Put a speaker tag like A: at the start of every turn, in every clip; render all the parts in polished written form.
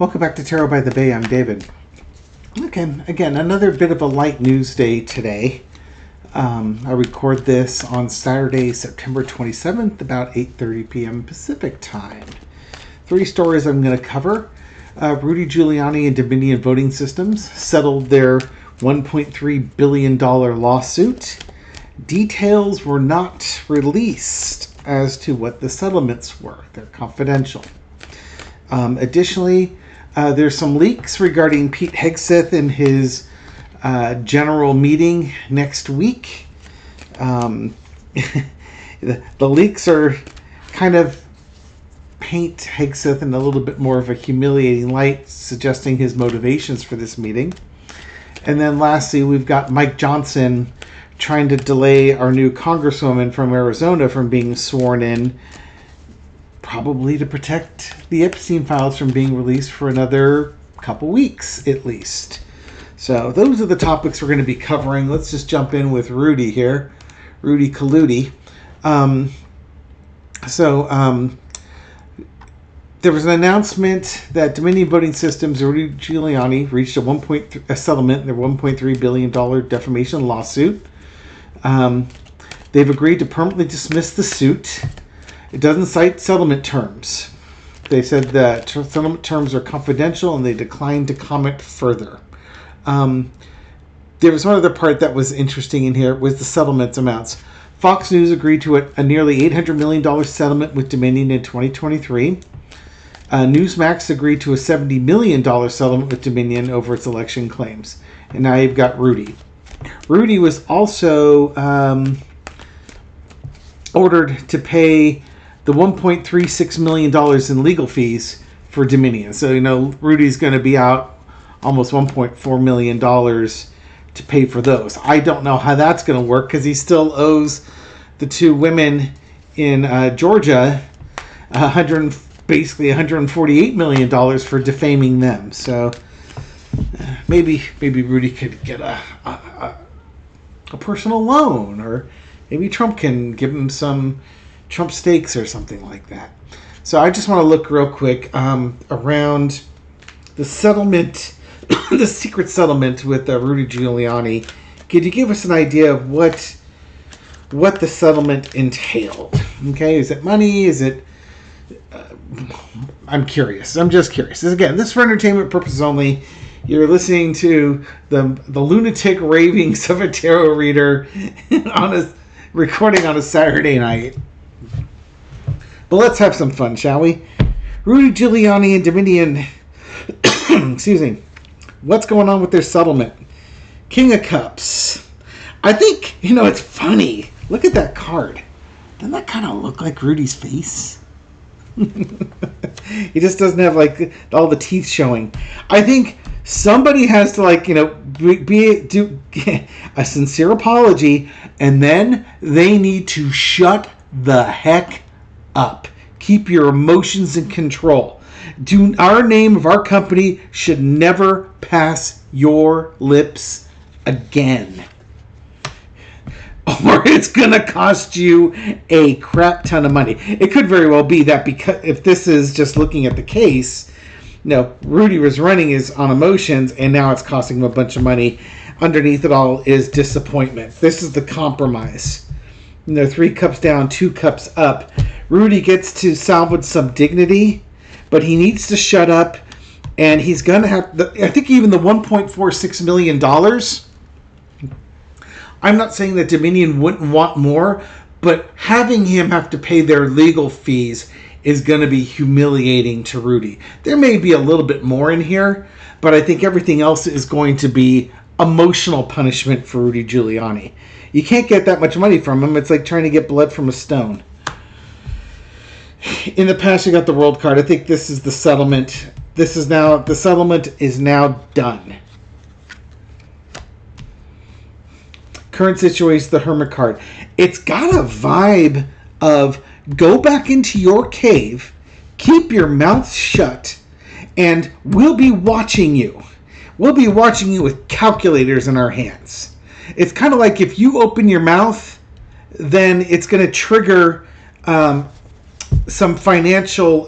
A: Welcome back to Tarot by the Bay. I'm David. Okay, again, another bit of a light news day today. I record this on Saturday, September 27th, about 8:30 p.m. Pacific time. 3 stories I'm going to cover. Rudy Giuliani and Dominion Voting Systems settled their $1.3 billion lawsuit. Details were not released as to what the settlements were. They're confidential. Additionally, there's some leaks regarding Pete Hegseth and his general meeting next week. The leaks are kind of paint Hegseth in a little bit more of a humiliating light, suggesting his motivations for this meeting. And then lastly, we've got Mike Johnson trying to delay our new congresswoman from Arizona from being sworn in, probably to protect the Epstein files from being released for another couple weeks at least. So those are the topics we're going to be covering. Let's just jump in with Rudy here. Rudy Giuliani. There was an announcement that Dominion Voting Systems and Rudy Giuliani reached a settlement in their $1.3 billion defamation lawsuit. They've agreed to permanently dismiss the suit. It doesn't cite settlement terms. They said that settlement terms are confidential and they declined to comment further. There was one other part that was interesting in here, was the settlement amounts. Fox News agreed to a nearly $800 million settlement with Dominion in 2023. Newsmax agreed to a $70 million settlement with Dominion over its election claims. And now you've got Rudy. Rudy was also ordered to pay the $1.36 million in legal fees for Dominion. So, Rudy's going to be out almost $1.4 million to pay for those. I don't know how that's going to work because he still owes the 2 women in Georgia basically $148 million for defaming them. So maybe Rudy could get a personal loan, or maybe Trump can give him some Trump steaks or something like that. So I just want to look real quick around the settlement, the secret settlement with Rudy Giuliani. Could you give us an idea of what the settlement entailed? Okay, is it money? Is it? I'm curious. I'm just curious. Again, this is for entertainment purposes only. You're listening to the lunatic ravings of a tarot reader on a recording on a Saturday night. But let's have some fun, shall we? Rudy Giuliani and Dominion. Excuse me. What's going on with their settlement? King of Cups. I think, it's funny. Look at that card. Doesn't that kind of look like Rudy's face? He just doesn't have all the teeth showing. I think somebody has to do a sincere apology, and then they need to shut the heck up. Keep your emotions in control. Our name of our company should never pass your lips again. Or it's going to cost you a crap ton of money. It could very well be that, because if this is just looking at the case, Rudy was running his on emotions, and now it's costing him a bunch of money. Underneath it all is disappointment. This is the compromise. 3 cups down, 2 cups up. Rudy gets to salvage some dignity, but he needs to shut up, and he's going to have, I think even the $1.46 million, I'm not saying that Dominion wouldn't want more, but having him have to pay their legal fees is going to be humiliating to Rudy. There may be a little bit more in here, but I think everything else is going to be emotional punishment for Rudy Giuliani. You can't get that much money from him. It's like trying to get blood from a stone. In the past, you got the World card. I think this is the settlement. The settlement is now done. Current situation, the Hermit card. It's got a vibe of go back into your cave, keep your mouth shut, and we'll be watching you. We'll be watching you with calculators in our hands. It's kind of like if you open your mouth, then it's going to trigger some financial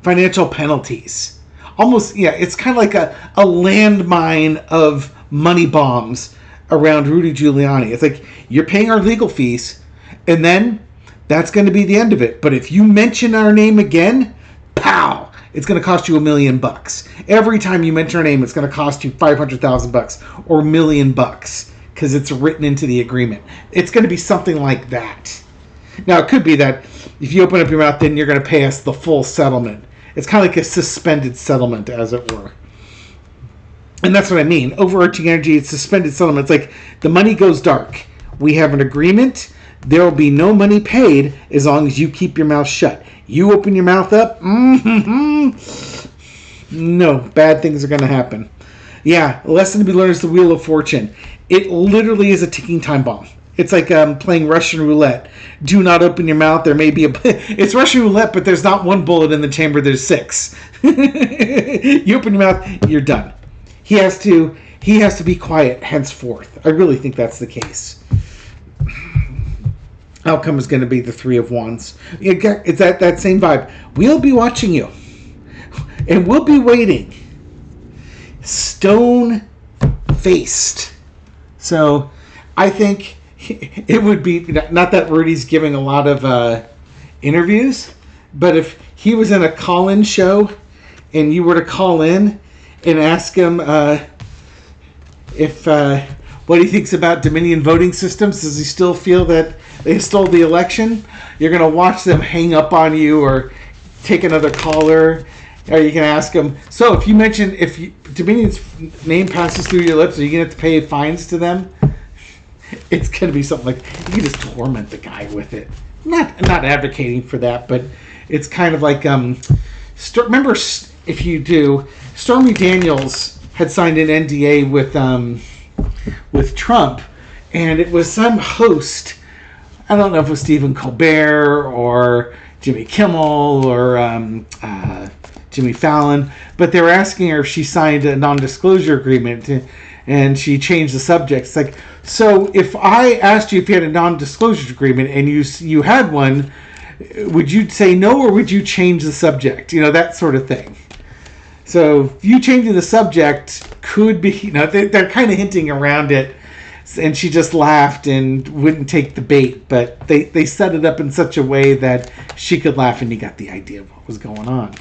A: financial penalties. Almost, yeah, it's kind of like a landmine of money bombs around Rudy Giuliani. It's like, you're paying our legal fees, and then that's going to be the end of it. But if you mention our name again, pow! It's going to cost you $1 million. Every time you mention our name, it's going to cost you $500,000 or $1 million because it's written into the agreement. It's going to be something like that. Now, it could be that if you open up your mouth, then you're going to pay us the full settlement. It's kind of like a suspended settlement, as it were. And that's what I mean. Overarching energy, it's suspended settlement. It's like the money goes dark. We have an agreement. There will be no money paid as long as you keep your mouth shut. You open your mouth up, no, bad things are going to happen. Yeah, a lesson to be learned is the Wheel of Fortune. It literally is a ticking time bomb. It's like playing Russian roulette. Do not open your mouth. There may be it's Russian roulette, but there's not one bullet in the chamber. There's 6. You open your mouth, you're done. He has to be quiet henceforth. I really think that's the case. Outcome is going to be the 3 of Wands. It's that same vibe. We'll be watching you. And we'll be waiting. Stone-faced. So, I think it would be... Not that Rudy's giving a lot of interviews, but if he was in a call-in show and you were to call in and ask him what he thinks about Dominion voting systems, does he still feel that they stole the election? You're going to watch them hang up on you or take another caller, or you can ask them, so if Dominion's name passes through your lips, are you going to have to pay fines to them? It's going to be something like, you can just torment the guy with it. Not advocating for that, but it's kind of like, remember, if you do, Stormy Daniels had signed an NDA with Trump, and it was some host, I don't know if it was Stephen Colbert or Jimmy Kimmel or Jimmy Fallon, but they were asking her if she signed a non-disclosure agreement, and she changed the subject. It's like, so if I asked you if you had a non-disclosure agreement and you had one, would you say no, or would you change the subject? That sort of thing. So you changing the subject could be, they're kind of hinting around it. And she just laughed and wouldn't take the bait. But they set it up in such a way that she could laugh, and you got the idea of what was going on.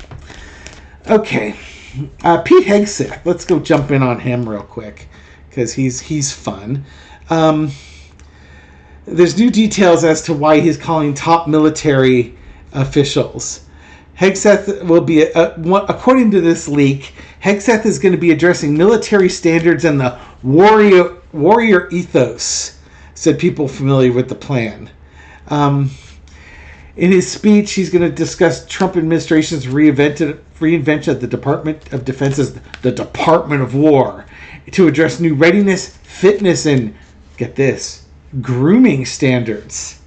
A: Okay. Pete Hegseth. Let's go jump in on him real quick, because he's fun. There's new details as to why he's calling top military officials. Hegseth will be, according to this leak, Hegseth is going to be addressing military standards and the warrior ethos, said people familiar with the plan. In his speech, he's going to discuss Trump administration's reinvention of the Department of Defense as the Department of War to address new readiness, fitness, and, get this, grooming standards.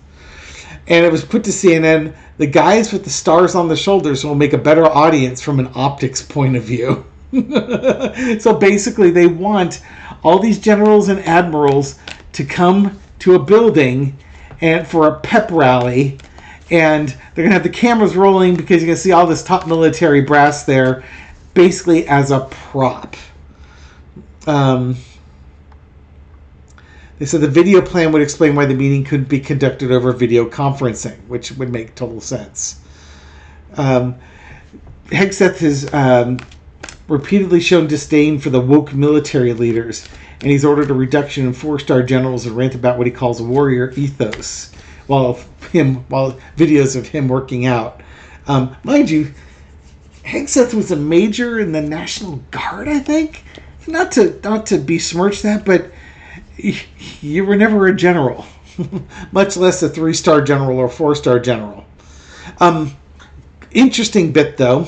A: And it was put to CNN, the guys with the stars on the shoulders will make a better audience from an optics point of view. So basically they want all these generals and admirals to come to a building and for a pep rally, and they're going to have the cameras rolling because you're going to see all this top military brass there basically as a prop. They said the video plan would explain why the meeting couldn't be conducted over video conferencing, which would make total sense. Hegseth has repeatedly shown disdain for the woke military leaders, and he's ordered a reduction in 4-star generals and rant about what he calls warrior ethos, while videos of him working out. Mind you, Hegseth was a major in the National Guard, I think. Not to besmirch that, but you were never a general, much less a 3-star general or 4-star general. Interesting bit, though.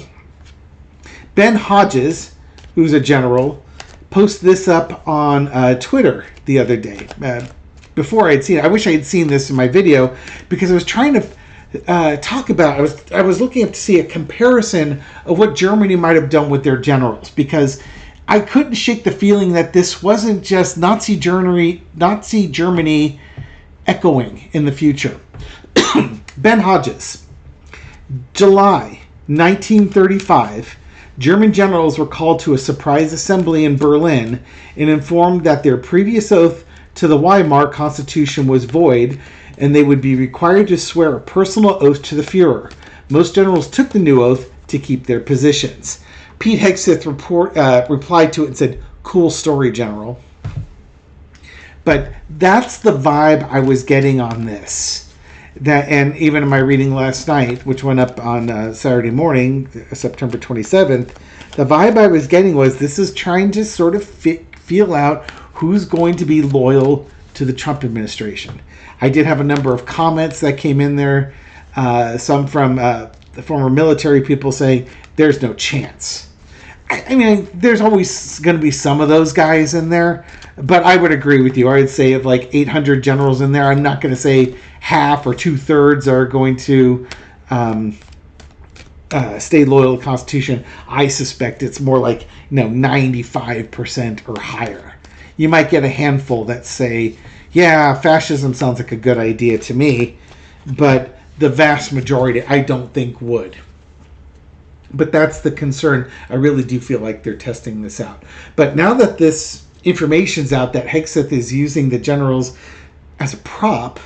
A: Ben Hodges, who's a general, posted this up on Twitter the other day. Before I had seen it, I wish I had seen this in my video, because I was trying to talk about. I was looking up to see a comparison of what Germany might have done with their generals, because I couldn't shake the feeling that this wasn't just Nazi Germany echoing in the future. Ben Hodges, July 1935, German generals were called to a surprise assembly in Berlin and informed that their previous oath to the Weimar Constitution was void and they would be required to swear a personal oath to the Fuhrer. Most generals took the new oath to keep their positions. Pete Hegseth replied to it and said, "Cool story, General." But that's the vibe I was getting on this. And even in my reading last night, which went up on Saturday morning, September 27th, the vibe I was getting was this is trying to sort of feel out who's going to be loyal to the Trump administration. I did have a number of comments that came in there, some from the former military people saying there's no chance. I mean, there's always going to be some of those guys in there, but I would agree with you. I would say of like 800 generals in there, I'm not going to say half or 2/3 are going to stay loyal to the Constitution. I suspect it's more like 95% or higher. You might get a handful that say, yeah, fascism sounds like a good idea to me, but the vast majority I don't think would. But that's the concern. I really do feel like they're testing this out. But now that this information's out that Hegseth is using the generals as a prop,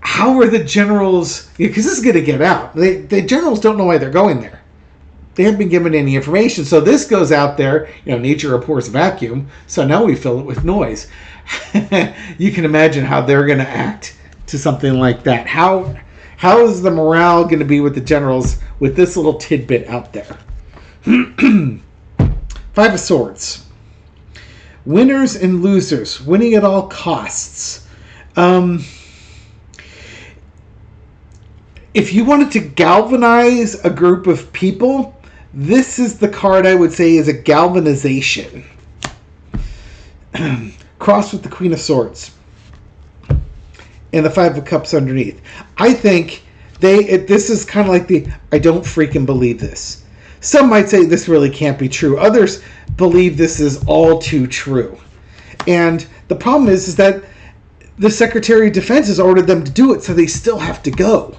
A: how are the generals... Because this is going to get out. The generals don't know why they're going there. They haven't been given any information. So this goes out there. Nature abhors vacuum. So now we fill it with noise. You can imagine how they're going to act to something like that. How is the morale going to be with the generals with this little tidbit out there? Five of Swords. Winners and losers. Winning at all costs. If you wanted to galvanize a group of people, this is the card I would say is a galvanization. Crossed with the Queen of Swords. And the Five of Cups underneath. I think this is kind of like I don't freaking believe this. Some might say this really can't be true. Others believe this is all too true. And the problem is that the Secretary of Defense has ordered them to do it, so they still have to go.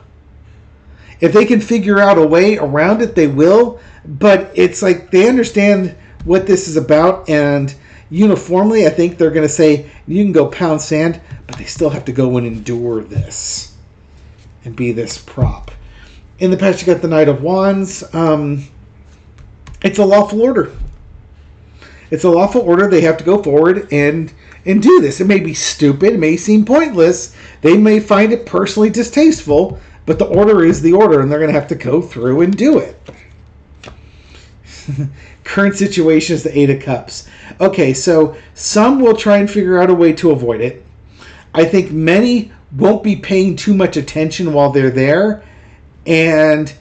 A: If they can figure out a way around it, they will. But it's like they understand what this is about, and uniformly, I think they're going to say, you can go pound sand, but they still have to go and endure this and be this prop. In the past, you got the Knight of Wands. It's a lawful order. It's a lawful order. They have to go forward and do this. It may be stupid. It may seem pointless. They may find it personally distasteful, but the order is the order, and they're going to have to go through and do it. Current situation is the Eight of Cups. Okay, so some will try and figure out a way to avoid it. I think many won't be paying too much attention while they're there. And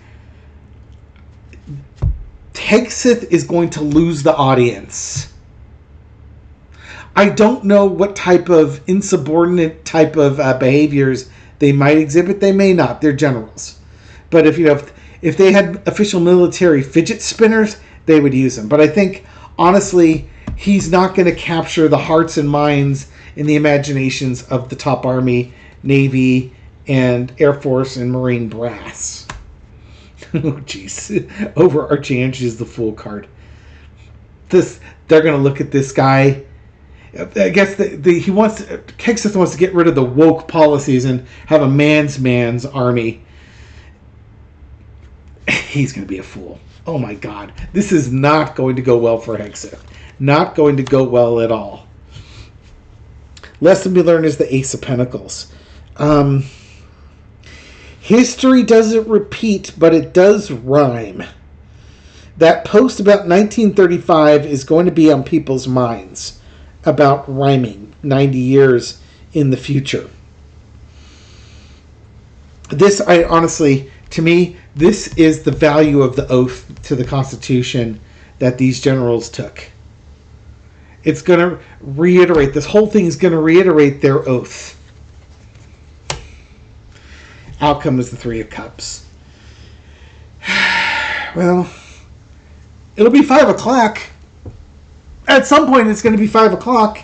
A: Hegseth is going to lose the audience. I don't know what type of insubordinate type of behaviors they might exhibit. They may not. They're generals. But if they had official military fidget spinners, they would use them. But I think, honestly, he's not going to capture the hearts and minds and the imaginations of the top Army, Navy, and Air Force and Marine brass. Oh, jeez. Overarching energy is the Fool card. They're going to look at this guy. I guess Hegseth wants to get rid of the woke policies and have a man's army. He's going to be a fool. Oh my God. This is not going to go well for Hegseth. Not going to go well at all. Lesson we learn is the Ace of Pentacles. History doesn't repeat, but it does rhyme. That post about 1935 is going to be on people's minds about rhyming 90 years in the future. To me, this is the value of the oath to the Constitution that these generals took. It's going to reiterate, this whole thing is going to reiterate their oath. Outcome is the Three of Cups. Well, it'll be 5 o'clock. At some point, it's going to be 5 o'clock.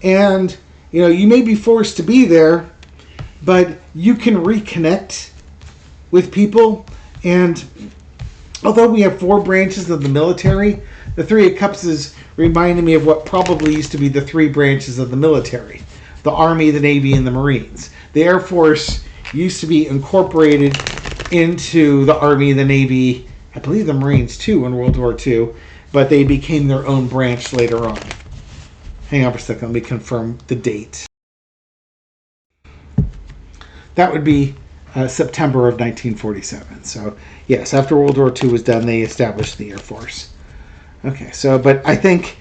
A: And, you may be forced to be there, but you can reconnect with people And although we have 4 branches of the military, the Three of Cups is reminding me of what probably used to be the 3 branches of the military: the Army, the Navy, and the Marines. The Air Force used to be incorporated into the Army, the Navy, I believe the Marines too in World War II, but they became their own branch later on. Hang on for a second, let me confirm the date. That would be September of 1947. So, yes, after World War II was done, they established the Air Force. Okay, so, but I think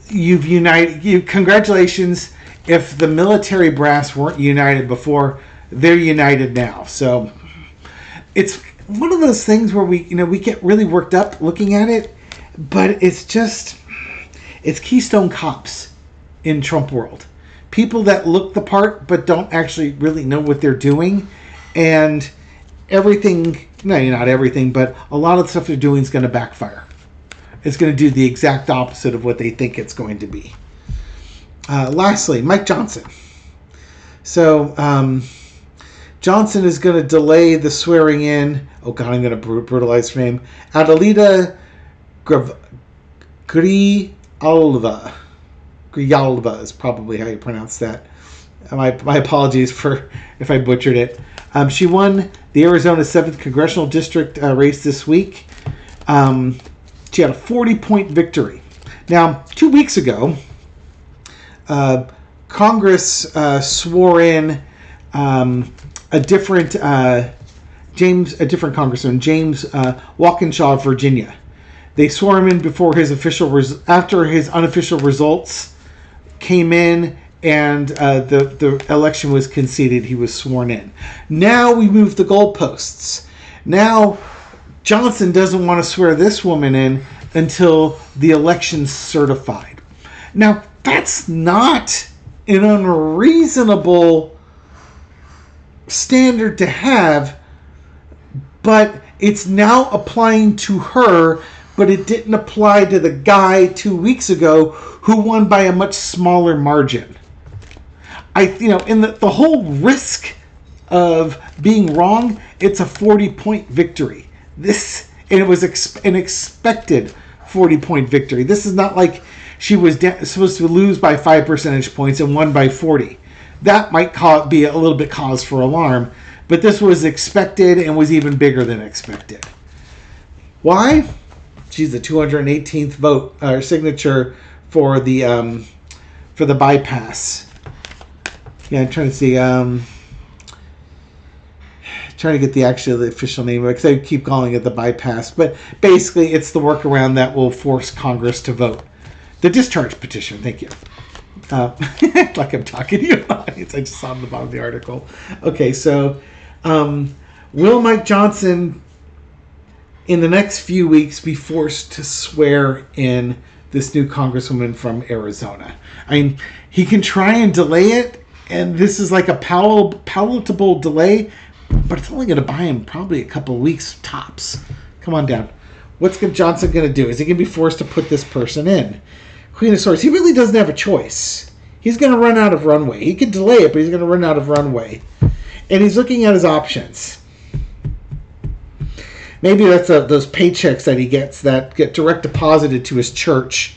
A: you've united, congratulations. If the military brass weren't united before, they're united now. So, it's one of those things where we get really worked up looking at it, but it's Keystone Cops in Trump world. People that look the part but don't actually really know what they're doing, and everything, no, not everything, but a lot of the stuff they're doing is going to backfire. It's going to do the exact opposite of what they think it's going to be. Lastly, Mike Johnson. So, Johnson is going to delay the swearing in. Oh, God, I'm going to brutalize her name. Adelita Grijalva. Grijalva is probably how you pronounce that. My apologies for if I butchered it. She won the Arizona 7th Congressional District race this week. She had a 40-point victory. Now, 2 weeks ago, Congress swore in a different congressman, James Walkinshaw of Virginia. They swore him in before after his unofficial results came in, and the election was conceded. He was sworn in. Now we move the goalposts. Now Johnson doesn't want to swear this woman in until the election's certified. Now, that's not an unreasonable standard to have, but it's now applying to her, but it didn't apply to the guy 2 weeks ago who won by a much smaller margin. In the whole risk of being wrong, it's a 40-point victory. And it was an expected 40-point victory. This is not like she was supposed to lose by 5 percentage points and won by 40. That might be a little bit cause for alarm, but this was expected and was even bigger than expected. Why? She's the 218th vote or signature for the bypass. Yeah, I'm trying to see. Trying to get the official name of it, because I keep calling it the bypass. But basically, it's the workaround that will force Congress to vote. The discharge petition. Thank you. Like I'm talking to you. I just saw on the bottom of the article. Okay, so will Mike Johnson, in the next few weeks, be forced to swear in this new congresswoman from Arizona? I mean, he can try and delay it, and this is like a palatable delay, but it's only going to buy him probably a couple of weeks tops. Come on down. What's Johnson going to do? Is he going to be forced to put this person in? Queen of Swords. He really doesn't have a choice. He's going to run out of runway. He could delay it, but he's going to run out of runway. And he's looking at his options. Maybe that's those paychecks that he gets that get direct deposited to his church,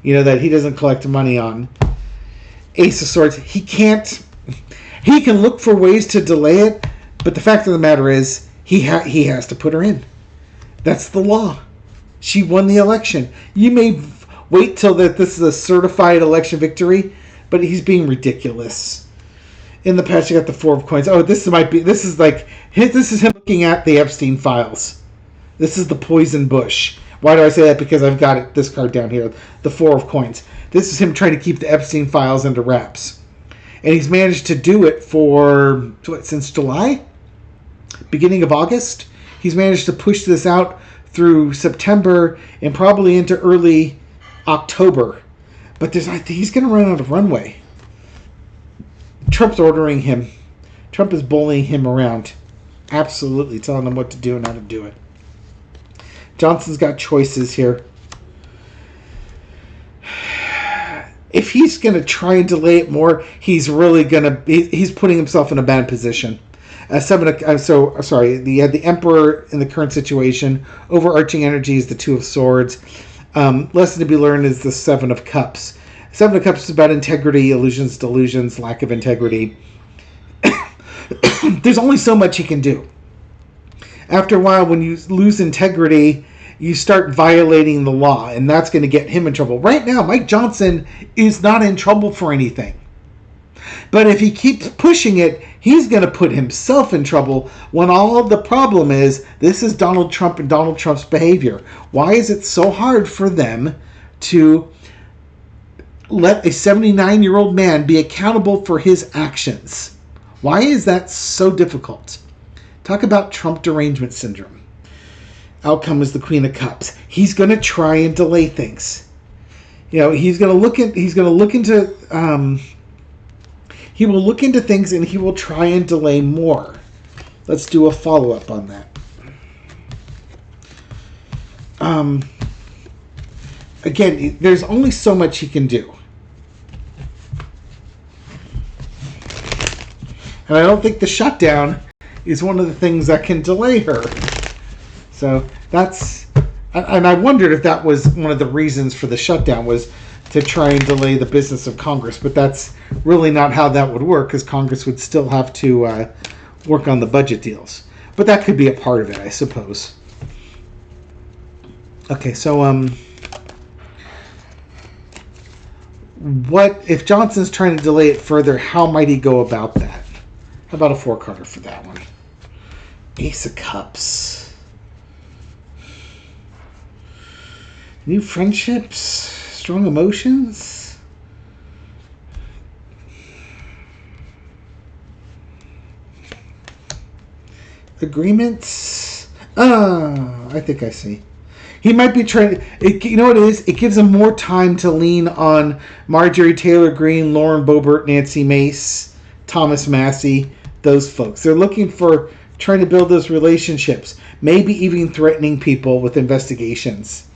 A: that he doesn't collect money on. Ace of Swords. He can look for ways to delay it, but the fact of the matter is he has to put her in. That's the law. She won the election. You may wait till that this is a certified election victory, but he's being ridiculous. In the past, you got the Four of Coins. Oh, this is him looking at the Epstein files. This is the poison bush. Why do I say that? Because I've got this card down here, the Four of Coins. This is him trying to keep the Epstein files under wraps. And he's managed to do it since July? Beginning of August? He's managed to push this out through September and probably into early October. But he's going to run out of runway. Trump's ordering him. Trump is bullying him around. Absolutely telling him what to do and how to do it. Johnson's got choices here. If he's going to try and delay it more, he's putting himself in a bad position. You had the Emperor in the current situation. Overarching energy is the Two of Swords. Lesson to be learned is the Seven of Cups. Seven of Cups is about integrity, illusions, delusions, lack of integrity. There's only so much he can do. After a while, when you lose integrity, you start violating the law, and that's going to get him in trouble. Right now, Mike Johnson is not in trouble for anything. But if he keeps pushing it, he's going to put himself in trouble when all of the problem is this is Donald Trump and Donald Trump's behavior. Why is it so hard for them to let a 79-year-old man be accountable for his actions? Why is that so difficult? Talk about Trump derangement syndrome. Outcome is the Queen of Cups. He's going to try and delay things. He will look into things and he will try and delay more. Let's do a follow-up on that. Again, there's only so much he can do. And I don't think the shutdown is one of the things that can delay her. So and I wondered if that was one of the reasons for the shutdown, was to try and delay the business of Congress. But that's really not how that would work, because Congress would still have to work on the budget deals. But that could be a part of it, I suppose. Okay, so what if Johnson's trying to delay it further? How might he go about that? How about a 4-carder for that one? Ace of Cups. New friendships, strong emotions. Agreements. I think I see. He might be trying. You know what it is? It gives him more time to lean on Marjorie Taylor Greene, Lauren Boebert, Nancy Mace, Thomas Massie, those folks. They're looking for trying to build those relationships. Maybe even threatening people with investigations.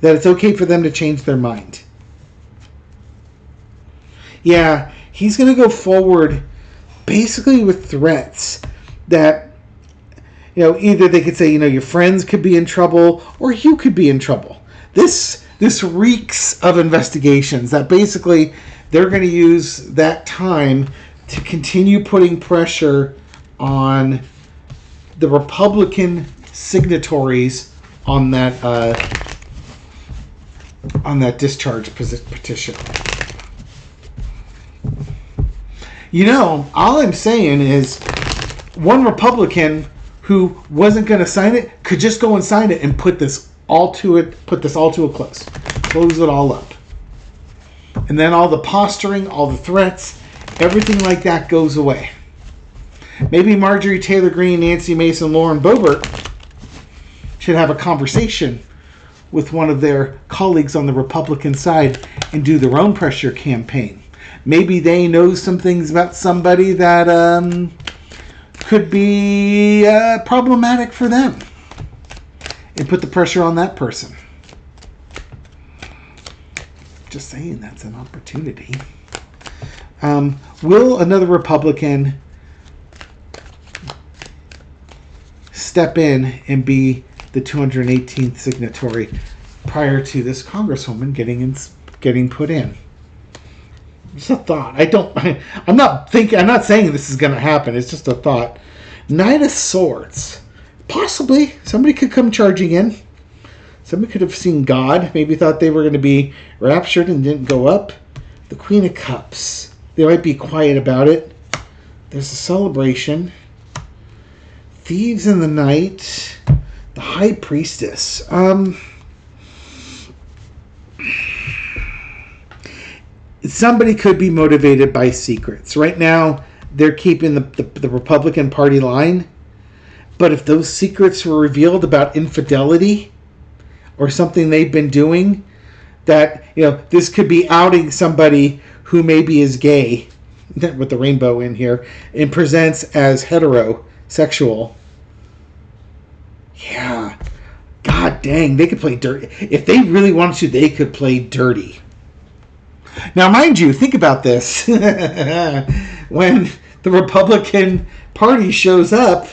A: That it's okay for them to change their mind. Yeah, he's going to go forward basically with threats that, either they could say, your friends could be in trouble or you could be in trouble. This reeks of investigations that basically they're going to use that time to continue putting pressure on the Republican signatories on that discharge petition. All I'm saying is one Republican who wasn't going to sign it could just go and sign it and put this all to a close. Close it all up. And then all the posturing, all the threats, everything like that goes away. Maybe Marjorie Taylor Greene, Nancy Mace, and Lauren Boebert should have a conversation with one of their colleagues on the Republican side and do their own pressure campaign. Maybe they know some things about somebody that could be problematic for them, and put the pressure on that person. Just saying, that's an opportunity. Will another Republican step in and be the 218th signatory prior to this Congresswoman getting put in? Just a thought. I'm not saying this is going to happen. It's just a thought. Knight of Swords. Possibly somebody could come charging in. Somebody could have seen God. Maybe thought they were going to be raptured and didn't go up. The Queen of Cups. They might be quiet about it. There's a celebration. Thieves in the Night. The High Priestess. Somebody could be motivated by secrets. Right now, they're keeping the Republican Party line. But if those secrets were revealed about infidelity or something they've been doing, that, this could be outing somebody who maybe is gay, with the rainbow in here, and presents as heterosexual. Yeah. God dang, they could play dirty. If they really wanted to, they could play dirty. Now, mind you, think about this. When the Republican Party shows up.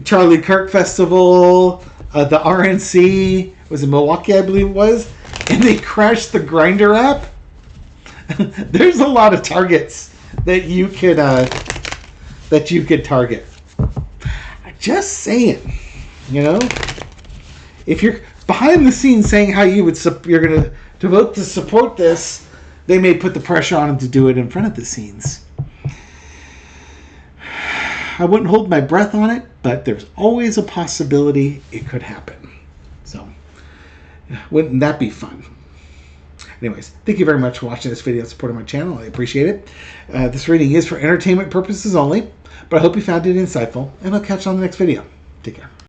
A: Charlie Kirk Festival, the RNC, was in Milwaukee, I believe it was, and they crashed the Grindr app. There's a lot of targets that you could target. Just saying, if you're behind the scenes saying how you're going to vote to support this, they may put the pressure on them to do it in front of the scenes. I wouldn't hold my breath on it, but there's always a possibility it could happen. So, wouldn't that be fun? Anyways, thank you very much for watching this video and supporting my channel. I appreciate it. This reading is for entertainment purposes only, but I hope you found it insightful, and I'll catch you on the next video. Take care.